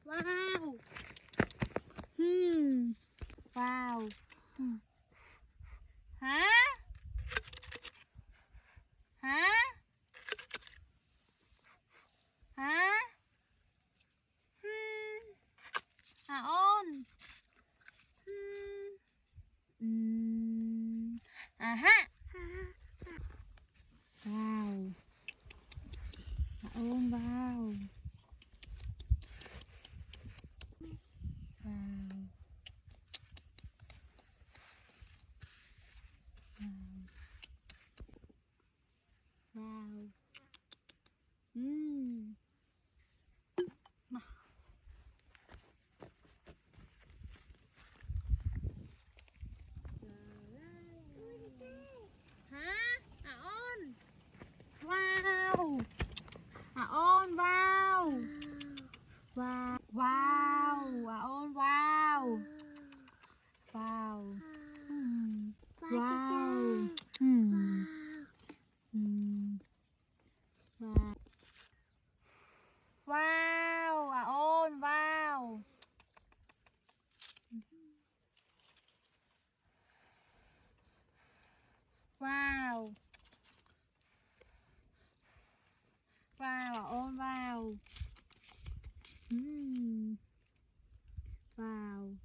ว้าวว้าวฮะฮะฮะอ้อนอืฮะว้าวอ้อนว้าวว้าวว้าวมาฮะอ้อนว้าวอ้อนว้าวว้าวว้าวอ้อนว้าวว้าวว้าวว้าวอ้อนว้าวว้าวว้าวอ้อนว้าวว้าว